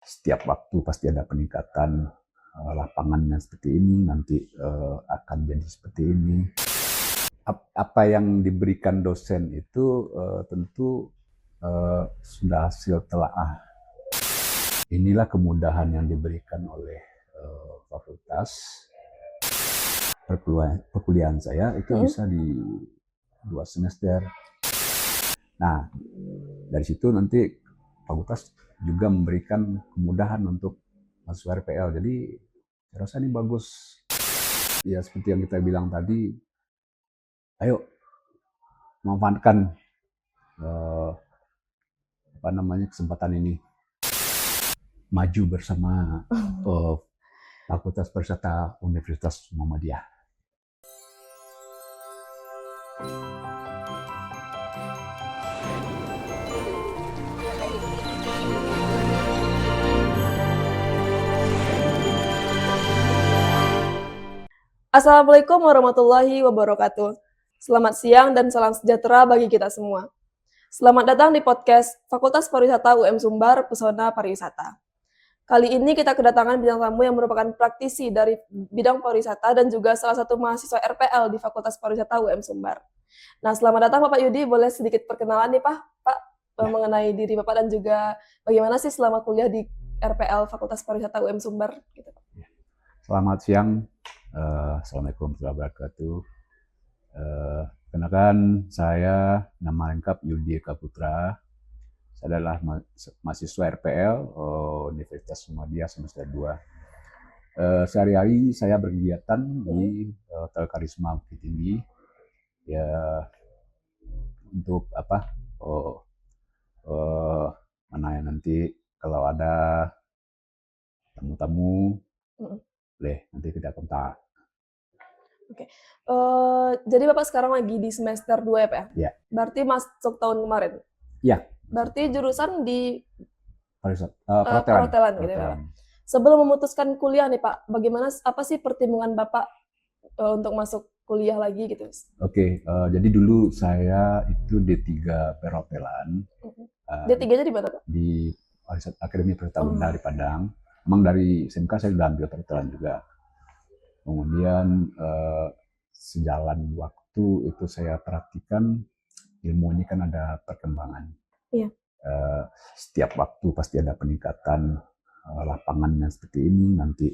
setiap waktu pasti ada peningkatan lapangannya seperti ini, nanti akan jadi seperti ini. Apa yang diberikan dosen itu tentu sudah hasil telaah. Inilah kemudahan yang diberikan oleh fakultas. Perkuliahan saya itu bisa di 2 semester. Nah, dari situ nanti fakultas juga memberikan kemudahan untuk masuk RPL. Jadi saya rasa ini bagus. Ya seperti yang kita bilang tadi, ayo manfaatkan kesempatan ini, maju bersama Fakultas Pariwisata Universitas Muhammadiyah. Assalamualaikum warahmatullahi wabarakatuh. Selamat siang dan salam sejahtera bagi kita semua. Selamat datang di podcast Fakultas Pariwisata UM Sumbar Pesona Pariwisata. Kali ini kita kedatangan bintang tamu yang merupakan praktisi dari bidang pariwisata dan juga salah satu mahasiswa RPL di Fakultas Pariwisata UM Sumbar. Nah, selamat datang Bapak Yudi. Boleh sedikit perkenalan nih Pak mengenai diri Bapak dan juga bagaimana sih selama kuliah di RPL Fakultas Pariwisata UM Sumbar? Gitu. Selamat siang. Assalamualaikum warahmatullahi wabarakatuh. Kenalkan, saya nama lengkap Yudi Eka Putra. Saya adalah mahasiswa RPL Universitas Muhammadiyah semester 2. Sehari-hari saya berkegiatan di Hotel Karisma Bukit Tinggi. Ya, untuk mana ya nanti kalau ada tamu-tamu, boleh nanti kita kontak. Oke. Jadi Bapak sekarang lagi di semester 2 ya Pak ya? Ya. Berarti masuk tahun kemarin? Ya. Berarti jurusan di perhotelan. Perhotelan gitu ya Pak? Sebelum memutuskan kuliah nih Pak, bagaimana, apa sih pertimbangan Bapak untuk masuk kuliah lagi gitu? Oke, jadi dulu saya itu D3 perhotelan. D3-nya di mana Pak? Di Akademi Perhotelan di Padang. Memang dari SMK saya sudah ambil perhotelan juga. Kemudian sejalan waktu itu saya perhatikan ilmu ini kan ada perkembangan. Iya. Setiap waktu pasti ada peningkatan lapangannya seperti ini, nanti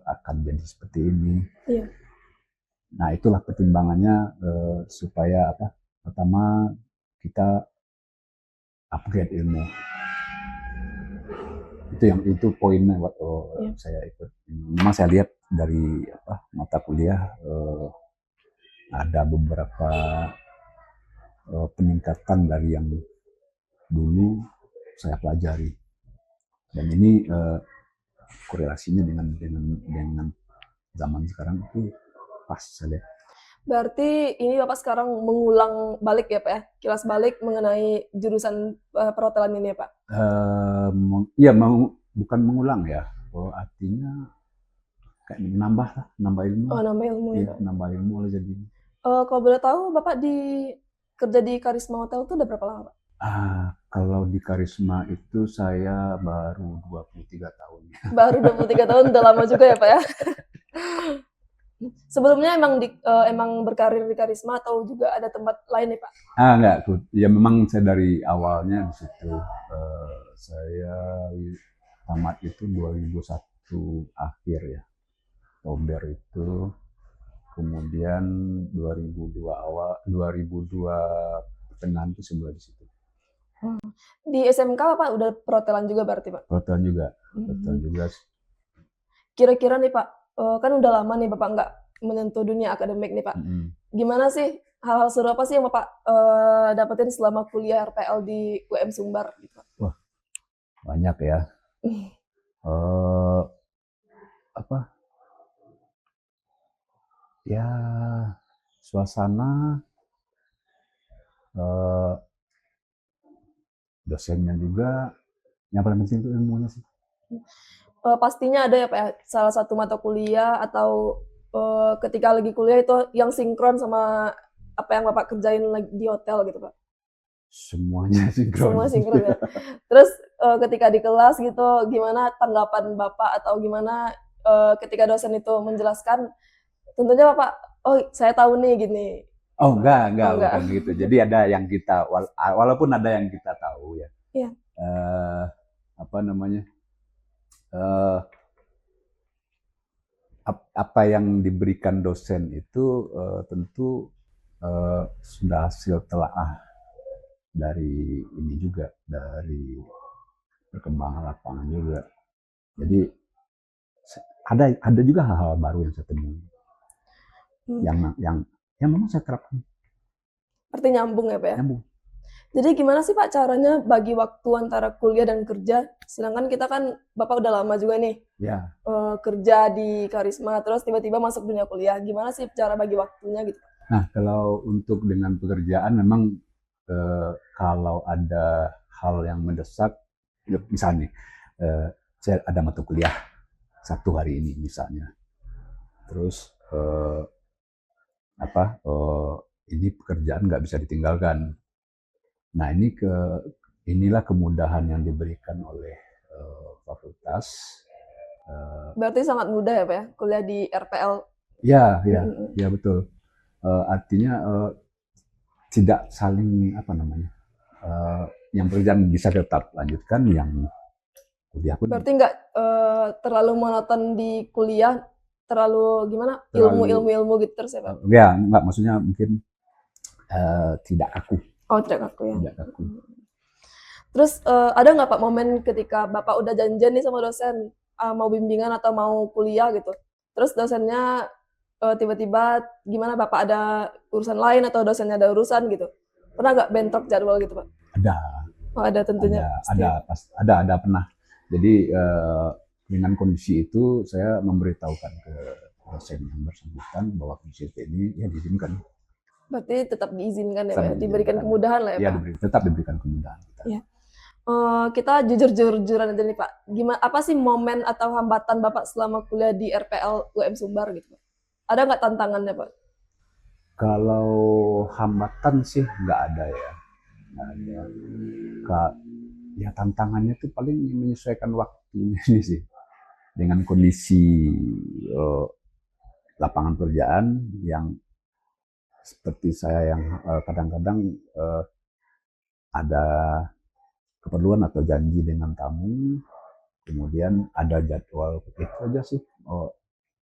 akan jadi seperti ini. Iya. Nah, itulah pertimbangannya supaya pertama kita upgrade ilmu. Itu poinnya waktu saya ikut. Memang saya lihat dari mata kuliah ada beberapa peningkatan dari yang dulu saya pelajari, dan ini korelasinya dengan zaman sekarang itu pas saya lihat. Berarti ini Bapak sekarang mengulang balik ya Pak ya, kilas balik mengenai jurusan perhotelan ini ya Pak? Iya, bukan mengulang ya, artinya kayak nambah ilmu. Oh, nambah ilmu ya. Nambah ilmu lah jadi. Kalau boleh tahu Bapak kerja di Karisma Hotel itu udah berapa lama Pak? Kalau di Karisma itu saya baru 23 tahun. Baru 23 tahun, udah lama juga ya Pak ya? Sebelumnya emang berkarir di Karisma atau juga ada tempat lain nih Pak? Enggak, ya memang saya dari awalnya di situ. Saya tamat itu 2001 akhir ya, Oktober itu. Kemudian 2002 pertengahan itu saya mulai di situ. Di SMK Pak udah perhotelan juga berarti Pak? Perhotelan juga. Kira-kira nih Pak, kan udah lama nih Bapak nggak menyentuh dunia akademik nih Pak. Gimana sih hal-hal seru apa sih yang Bapak dapetin selama kuliah RPL di UM Sumbar? Gitu? Wah, banyak ya. Ya, suasana, dosennya juga, yang paling penting itu ilmunya sih. Pastinya ada ya Pak ya, salah satu mata kuliah atau ketika lagi kuliah itu yang sinkron sama apa yang Bapak kerjain lagi di hotel gitu Pak? Semuanya sinkron. Semua sinkron ya. Terus ketika di kelas gitu, gimana tanggapan Bapak atau gimana ketika dosen itu menjelaskan, tentunya Bapak, "Oh, saya tahu nih," gini. Oh Oh, enggak, enggak. bukan gitu. Jadi ada yang kita, walaupun ada yang kita tahu ya, Iya. eh, apa namanya, eh, apa yang diberikan dosen itu tentu sudah hasil telaah dari ini juga, dari perkembangan lapangan juga. Jadi ada juga hal-hal baru yang saya temui, Hmm. yang memang saya terapkan, Berarti nyambung ya, Pak ya? nyambung. Jadi gimana sih Pak caranya bagi waktu antara kuliah dan kerja? Sedangkan kita kan, Bapak udah lama juga nih Ya, kerja di Karisma, terus tiba-tiba masuk dunia kuliah. Gimana sih cara bagi waktunya gitu? nah kalau untuk dengan pekerjaan memang kalau ada hal yang mendesak, misalnya saya ada mata kuliah Sabtu hari ini misalnya, terus ini pekerjaan nggak bisa ditinggalkan. Nah inilah kemudahan yang diberikan oleh fakultas. Berarti sangat mudah ya Pak ya, kuliah di RPL. Ya, ya, Mm-mm. ya betul. Artinya tidak saling apa namanya, yang pekerjaan bisa tetap lanjutkan, yang kuliah pun Berarti nggak terlalu monoton di kuliah, terlalu gimana, terlalu ilmu gitu terus ya Pak? ya nggak, maksudnya mungkin tidak kaku, Oh tidak aku ya. tidak kaku. Terus ada nggak Pak momen ketika Bapak udah janjian nih sama dosen, mau bimbingan atau mau kuliah gitu, terus dosennya tiba-tiba gimana, Bapak ada urusan lain atau dosennya ada urusan gitu? Pernah nggak bentrok jadwal gitu, Pak? Ada, Oh ada tentunya pasti ya. ada pernah. Jadi dengan kondisi itu saya memberitahukan ke dosen yang bersangkutan bahwa kondisi ini ya diizinkan, Berarti tetap diizinkan ya tetap Pak ya, diberikan diizinkan, kemudahan lah ya ya Pak? tetap diberikan kemudahan kita. Iya. Kita jujur-jujuran aja nih Pak, apa sih momen atau hambatan Bapak selama kuliah di RPL UM Sumbar gitu Pak? Ada nggak tantangannya Pak? Kalau hambatan sih nggak ada ya, nggak ada. Ya tantangannya tuh paling menyesuaikan waktunya ini sih dengan kondisi eh, lapangan pekerjaan yang seperti saya, yang kadang-kadang ada keperluan atau janji dengan tamu, kemudian ada jadwal, itu aja sih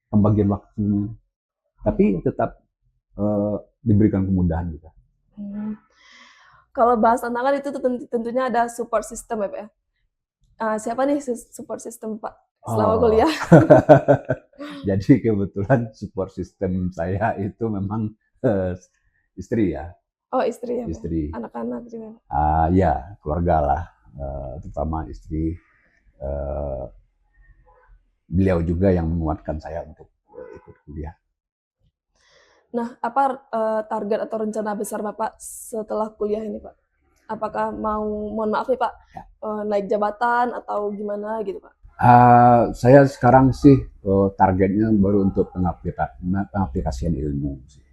pembagian waktunya. Tapi tetap diberikan kemudahan juga. Hmm. Kalau bahas tantangan itu tentunya ada support system ya Pak ya. Siapa nih support system Pak selama Oh, kuliah? jadi kebetulan support system saya itu memang istri ya, Oh istri ya Pak, istri. anak-anak juga. Ya keluarga lah, terutama istri. Uh, Beliau juga yang menguatkan saya untuk ikut kuliah. Nah, apa target atau rencana besar Bapak setelah kuliah ini Pak? Apakah mau, mohon maaf nih Pak, Ya. naik jabatan atau gimana gitu Pak? Saya sekarang sih targetnya baru untuk pengaplikasian ilmu sih,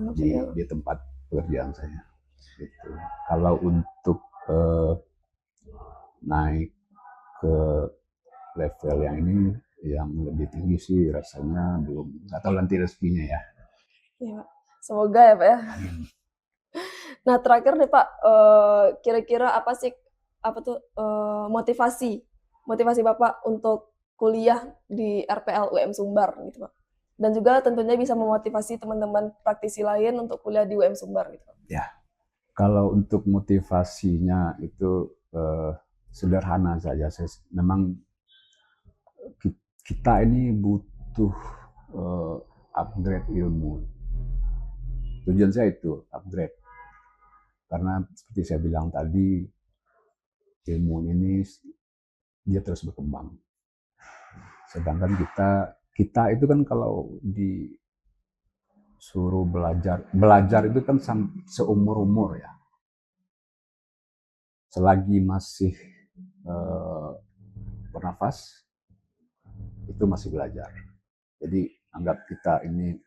Maksudnya, di tempat pekerjaan saya. Gitu. Kalau untuk naik ke level yang ini, yang lebih tinggi sih rasanya belum, nggak tahu nanti rezekinya ya. ya Pak. Semoga ya Pak ya. Nah terakhir nih Pak, kira-kira apa sih motivasi Bapak untuk kuliah di RPL UM Sumbar gitu Pak? Dan juga tentunya bisa memotivasi teman-teman praktisi lain untuk kuliah di UM Sumbar gitu Pak. Ya, kalau untuk motivasinya itu sederhana saja. Memang kita ini butuh upgrade ilmu. Tujuan saya itu upgrade, karena seperti saya bilang tadi, ilmu ini dia terus berkembang. Sedangkan kita itu kan kalau disuruh belajar itu kan seumur-umur ya. Selagi masih bernafas, itu masih belajar. Jadi anggap kita ini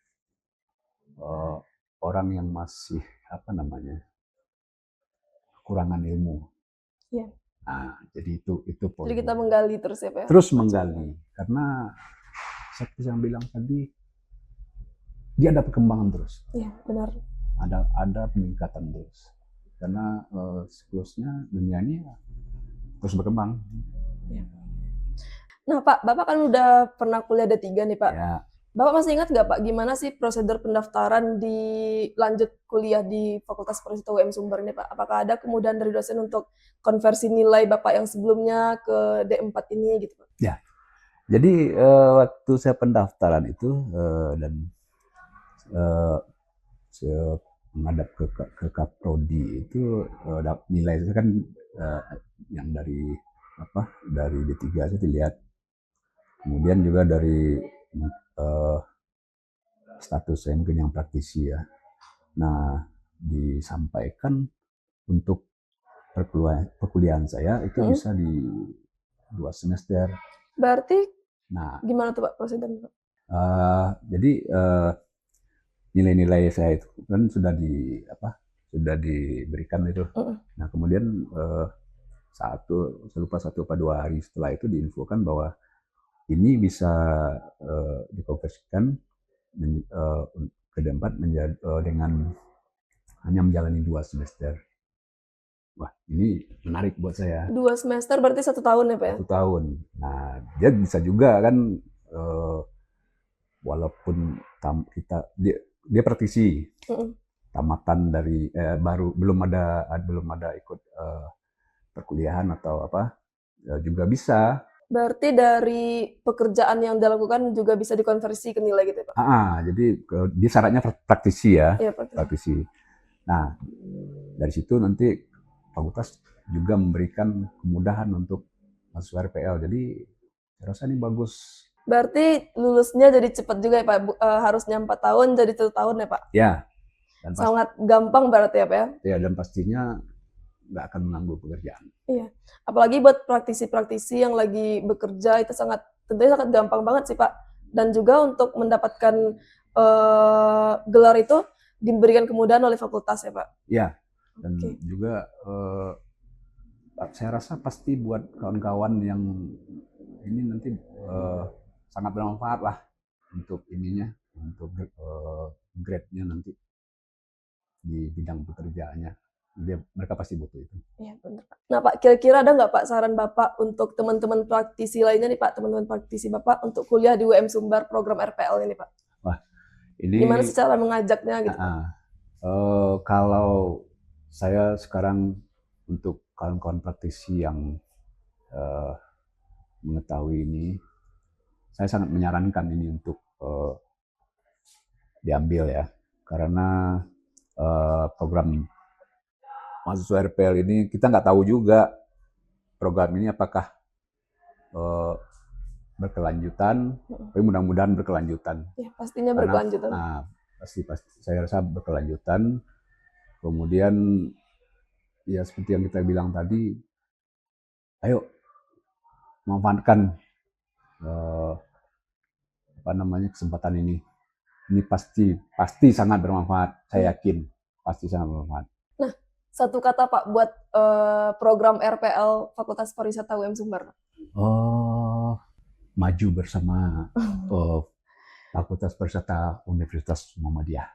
orang yang masih kekurangan ilmu. Ya. Nah, jadi itu poin. Jadi kita menggali terus ya Pak? Terus menggali, karena seperti yang bilang tadi, dia ada perkembangan terus. Iya, benar. Ada peningkatan terus. Karena siklusnya dunia ini terus berkembang. Ya. Nah Pak, Bapak kan udah pernah kuliah D3 nih Pak. Ya. Bapak masih ingat nggak Pak, gimana sih prosedur pendaftaran di lanjut kuliah di Fakultas Pariwisata UM Sumber ini Pak? Apakah ada kemudahan dari dosen untuk konversi nilai Bapak yang sebelumnya ke D4 ini gitu Pak? Ya, jadi waktu saya pendaftaran itu dan saya menghadap ke Kaprodi itu nilai itu kan yang dari D3 saya dilihat, kemudian juga dari status saya mungkin yang praktisi ya. Nah, disampaikan untuk perkuliahan saya itu bisa di 2 semester. Berarti Nah, gimana tuh Pak prosedurnya Pak? jadi nilai-nilai saya itu kan sudah diberikan itu. Nah, kemudian saya lupa 1 atau 2 hari setelah itu diinfokan bahwa ini bisa dikonversikan ke D4 menjadi dengan hanya menjalani 2 semester. Wah, ini menarik buat saya. 2 semester berarti 1 tahun ya Pak ya? 1 tahun. Nah, dia bisa juga kan walaupun dia praktisi, tamatan dari belum ada ikut perkuliahan atau apa, juga bisa. Berarti dari pekerjaan yang dilakukan juga bisa dikonversi ke nilai gitu ya Pak? Jadi dia syaratnya praktisi ya, Iya, praktisi. Nah, dari situ nanti fakultas juga memberikan kemudahan untuk masuk RPL. Jadi saya rasa ini bagus. Berarti lulusnya jadi cepat juga ya Pak? Harusnya 4 tahun jadi 1 tahun ya Pak? Ya. Sangat gampang berarti ya Pak ya? Ya, dan pastinya nggak akan mengganggu pekerjaan. Iya. Apalagi buat praktisi-praktisi yang lagi bekerja itu tentunya sangat gampang banget sih Pak. Dan juga untuk mendapatkan gelar itu diberikan kemudahan oleh fakultas ya Pak? Iya. Dan juga saya rasa pasti buat kawan-kawan yang ini nanti sangat bermanfaat lah untuk grade-nya nanti di bidang pekerjaannya. Mereka pasti butuh itu. Iya, benar Pak. Nah Pak, kira-kira ada nggak Pak saran Bapak untuk teman-teman praktisi lainnya nih Pak, teman-teman praktisi Bapak untuk kuliah di UM Sumbar program RPL ini Pak? Wah, ini gimana sih cara mengajaknya gitu? Kalau saya sekarang untuk kawan-kawan praktisi yang mengetahui ini, saya sangat menyarankan ini untuk diambil ya, karena program mahasiswa RPL ini kita nggak tahu juga program ini apakah berkelanjutan, tapi mudah-mudahan berkelanjutan. Ya, pastinya berkelanjutan. Nah, pasti saya rasa berkelanjutan. Kemudian ya seperti yang kita bilang tadi, ayo manfaatkan kesempatan ini. Ini pasti sangat bermanfaat. Saya yakin pasti sangat bermanfaat. Nah, 1 kata Pak buat program RPL Fakultas Pariwisata UM Sumbar. Maju bersama Fakultas Pariwisata Universitas Muhammadiyah.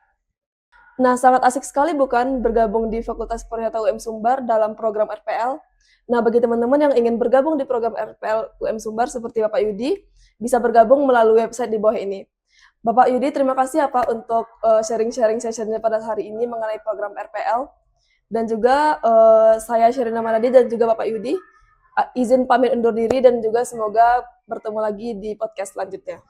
Nah, sangat asik sekali bukan bergabung di Fakultas Pariwisata UM Sumbar dalam program RPL. Nah, bagi teman-teman yang ingin bergabung di program RPL UM Sumbar seperti Bapak Yudi, bisa bergabung melalui website di bawah ini. Bapak Yudi, terima kasih ya Pak untuk sharing-sharing sessionnya pada hari ini mengenai program RPL. Dan juga saya Sherina Manadi dan juga Bapak Yudi, izin pamit undur diri dan juga semoga bertemu lagi di podcast selanjutnya.